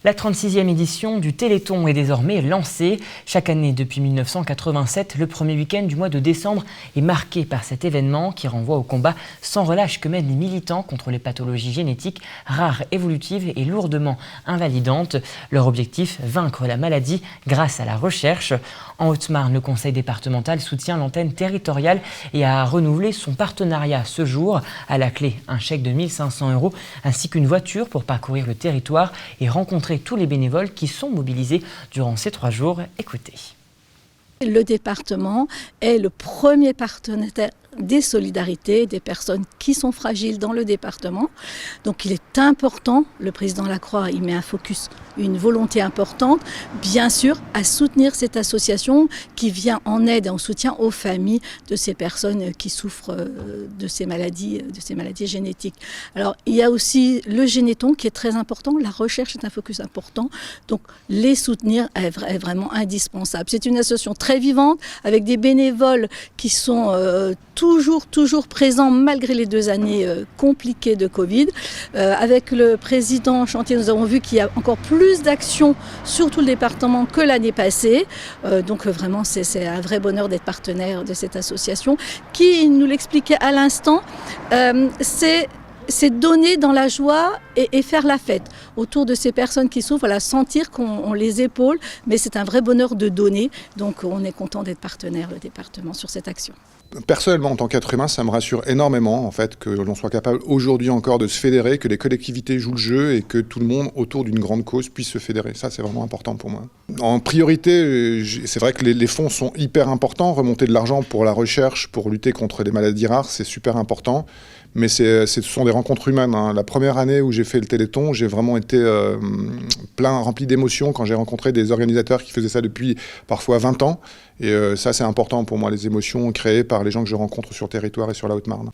La 36e édition du Téléthon est désormais lancée. Chaque année depuis 1987, le premier week-end du mois de décembre est marqué par cet événement qui renvoie au combat sans relâche que mènent les militants contre les pathologies génétiques rares, évolutives et lourdement invalidantes. Leur objectif, vaincre la maladie grâce à la recherche. En Haute-Marne, le conseil départemental soutient l'antenne territoriale et a renouvelé son partenariat ce jour. À la clé, un chèque de 1 500 € ainsi qu'une voiture pour parcourir le territoire et rencontrer tous les bénévoles qui sont mobilisés durant ces 3 jours. Écoutez. Le département est le premier partenaire des solidarités, des personnes qui sont fragiles dans le département. Donc il est important, le président Lacroix y met un focus, une volonté importante, bien sûr, à soutenir cette association qui vient en aide et en soutien aux familles de ces personnes qui souffrent de ces maladies génétiques. Alors il y a aussi le Généthon qui est très important, la recherche est un focus important, donc les soutenir est vraiment indispensable. C'est une association très vivante avec des bénévoles qui sont toujours présent malgré les 2 années compliquées de Covid. Avec le président Chantier, nous avons vu qu'il y a encore plus d'actions sur tout le département que l'année passée. Donc vraiment, c'est un vrai bonheur d'être partenaire de cette association qui, nous l'expliquait à l'instant, c'est donner dans la joie et faire la fête autour de ces personnes qui souffrent, voilà, sentir qu'on les épaule, mais c'est un vrai bonheur de donner. Donc on est content d'être partenaire, le département, sur cette action. Personnellement, en tant qu'être humain, ça me rassure énormément en fait, que l'on soit capable aujourd'hui encore de se fédérer, que les collectivités jouent le jeu et que tout le monde autour d'une grande cause puisse se fédérer. Ça, c'est vraiment important pour moi. En priorité, c'est vrai que les fonds sont hyper importants. Remonter de l'argent pour la recherche, pour lutter contre les maladies rares, c'est super important. Mais ce sont des rencontres humaines. Hein. La première année où j'ai fait le Téléthon, j'ai vraiment été rempli d'émotions quand j'ai rencontré des organisateurs qui faisaient ça depuis parfois 20 ans. Et ça, c'est important pour moi, les émotions créées par les gens que je rencontre sur le territoire et sur la Haute-Marne.